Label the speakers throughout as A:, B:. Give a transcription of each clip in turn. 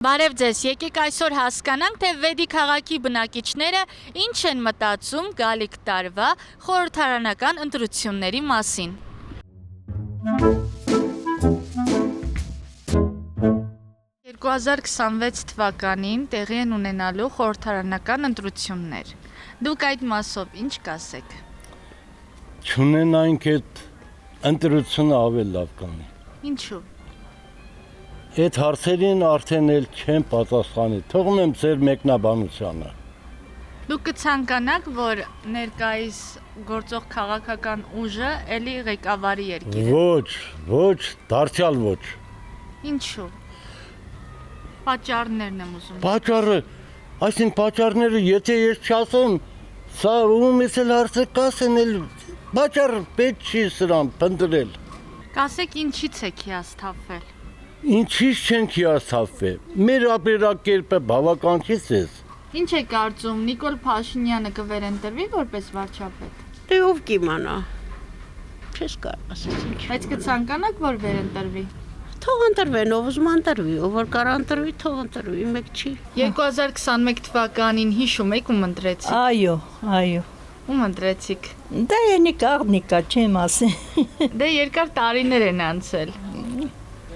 A: Բարև ձեզ, եկեք այսօր հասկանանք, թե Վեդի քաղաքի բնակիչները ինչ են մտածում գալիք տարվա խորհրդարանական ընտրությունների մասին։ 2026 թվականին տեղի են ունենալու խորհրդարանական ընտրություններ։ Դուք այդ մասով ինչ կասեք։
B: Չունենայինք այդ ընտրությունը ավելի լավ կանի։
A: Ինչու։
B: Այդ հարցերին արդեն էլ չեմ պատասխանի, թողում եմ ձեր մեկնաբանությանը։
A: Դուք կցանկանաք, որ ներկայիս գործող քաղաքական ուժը էլի ղեկավարի երկիր է։
B: Ոչ, դարձյալ ոչ։
A: Ինչու։ Պատճառներն եմ ուզում։
B: Այսինքն պատճառները, եթե ես չասեմ, սա ումից էլ հարցը կասեն էլ պատճառ պետք չի սրան փնտրել։
A: Կասեք ինչից եք հիասթափվել։
B: Ինչից չենք հիասթափվել։ Մեր ապրելակերպը բավական չի ցես։
A: Ինչ է կարծում, Նիկոլ Փաշինյանը կվերընտրվի որպես վարչապետ։
C: Դե ով կիմանա։ Չես կարող ասես ինչ։
A: Բայց կցանկանաք, որ վերընտրվի։
C: Թող ընտրվեն, ով ուզում ընտրվի, ով որ կարող ընտրվի, թող ընտրվի, մեկ չի։
A: 2021 թվականին հիշում եք ում ընտրեցիք։
D: Այո։
A: Ում ընտրեցիք։
D: Դա նիկա, չեմ ասի։
A: Դե երկար տարիներ են անցել։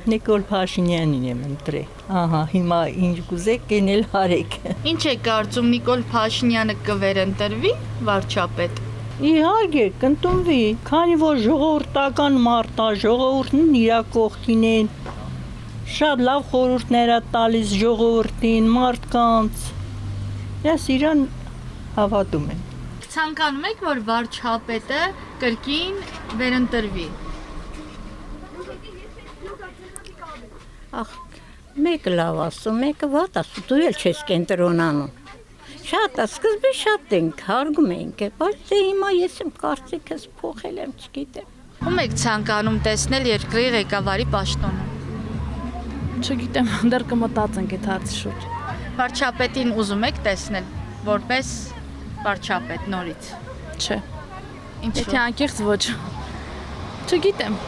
D: Նիկոլ Փաշինյանին եմ ընտրել։ Ահա, հիմա ինչ կուզեք, կենել հարեք։
A: Ինչ է կարծում, Նիկոլ Փաշինյանը կվերընտրվի վարչապետ։
D: Իհարկե, կընդունվի, քանի որ ժողովրդական մարդ է, ժողովուրդն իր կողքին են։ Շատ լավ խորհուրդներ է տալիս ժողովրդին, մարդկանց։ Ես իրան հավատում եմ։
A: Ցանկանում եք, որ վարչապետը կրկին վերընտրվի։
C: Ախ, մեկը լավ ասում, մեկը վատ ասում, դու էլ չես կենտրոնանում։ Շատ է, սկզբի շատ ենք, հարգում ենք, բայց դե հիմա ես եմ կարծիքս փոխել եմ, չգիտեմ։
A: Ում եք ցանկանում տեսնել երկրի ղեկավարի պաշտոնը։
E: Չգիտեմ, դեռ կմտածենք այդ հարցի շուրջ։
A: Վարչապետին ուզում եք տեսնել որպես վարչապետ նորից։
E: Չէ։
A: Ինչու։
E: Եթե անկեղծ ոչ։ Չգիտեմ։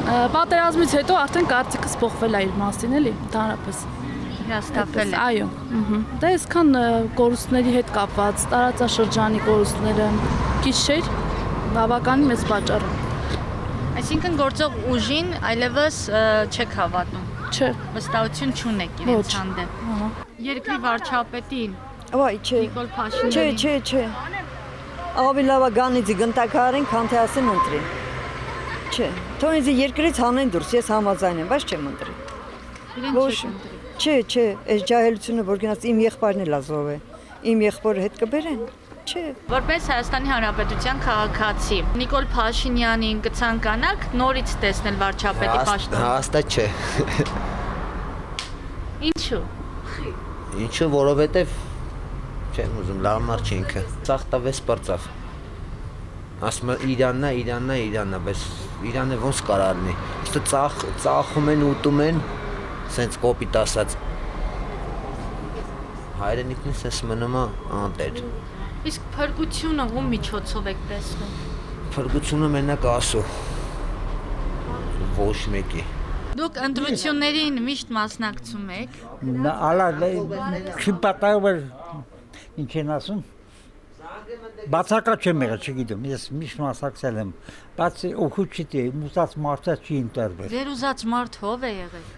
E: Պատերազմից հետո արդեն կարծիքս փոխվել է իր մասին, էլի, ընդհանրապես։
A: Հիասթափվել եք։
E: Այո։ Դա այսքան կորուստների հետ կապված, տարածաշրջանի կորուստները քիչ չէր, բավականին մեծ պատճառ է։
A: Այսինքն գործող ուժին այլևս չեք հավատում։
E: Չէ։
A: Վստահություն չունեք իրենց հանդեպ։
E: Ահա։
A: Երկրի վարչապետին
F: Ոայ, չէ։
A: Նիկոլ Փաշինյանին։
F: Չէ։ Ավելի լավ է գանիցի գնտակարեն, քան թե ասեն ընտրին։ Չէ։ Թող ինձ երկրից հանեն դուրս, ես համաձայն եմ, բայց չեմ ընտրի։
A: Իրեն չեք ընտրի։
F: Չէ, այս ջահելությունը, որ գնաց իմ եղբայրն էլ ազով է։ Իմ եղբորը հետ կբերեն։ Չէ։
A: Որպես Հայաստանի Հանրապետության քաղաքացի Նիկոլ Փաշինյանին կցանկանաք նորից տեսնել վարչապետի պաշտոնում։
G: Հաստատ չէ։
A: Ինչու։
G: Ինչու, որովհետև չեմ ուզում, լավ մարդ չի ինքը։ Ծախտավես պրծավ։ Ասում է Իրանն է, բայց Իրանը ոնց կարող լինի։ Իստը ծախում են, ուտում են, սենց կոպիտ ասած։ Հայրենիքն է սենց մնում է անտեր։
A: Իսկ փրկությունը ում միջոցով եք տեսնում։
G: Փրկությունը մենակ ասու։ Ոչ մեկի։
A: Դուք ընտրություններին միշտ մասնակցում եք։
H: Ալա չի պատահում ինչ են ասում։ Բացակա չեմ եղել, չգիտեմ, ես միշտ մասնակցել եմ, բայց օգուտ չի տի, ուզած մարդը չի ընտրվել։
A: Ձեր ուզած մարդ ով է եղել։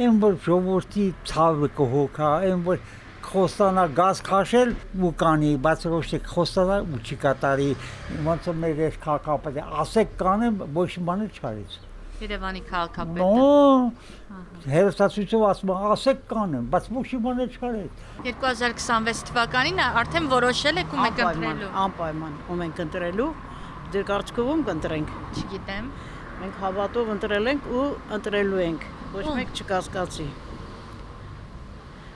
H: Այն որ ժողովրդի ցավը կհոգա, այն որ խոստանա գազ քաշել ու կանի, բայց ոչ թե խոստանա ու չի կատարի, ոնց որ մեր այս քաղաքապետը ասեք կանեմ, ոչ մի բան չարեց։
A: Երևանի քաղաքապետը։
H: Հերոստացույցով ասում ասեք կանեմ, բայց ոչ մի բան չարեց։
A: 2026 թվականին արդեն որոշել եք ում եք ընտրելու։
C: Անպայման, ում ենք ընտրելու, դեր կարծիքով ում կընտրենք։
A: Չգիտեմ։
C: Մենք հավատով ընտրել ենք ու ընտրելու ենք։ Ոչ մեկ չկասկածի։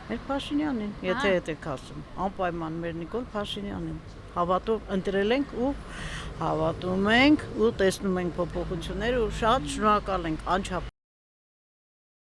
C: Մեր Փաշինյանին, եթե այդ եք ասում, անպայման մեր Նիկոլ Փաշինյանին։ Հավատով ընտրել ենք ու հավատում ենք ու տեսնում ենք փոփոխությունները ու շատ շնորհակալ ենք անչափ։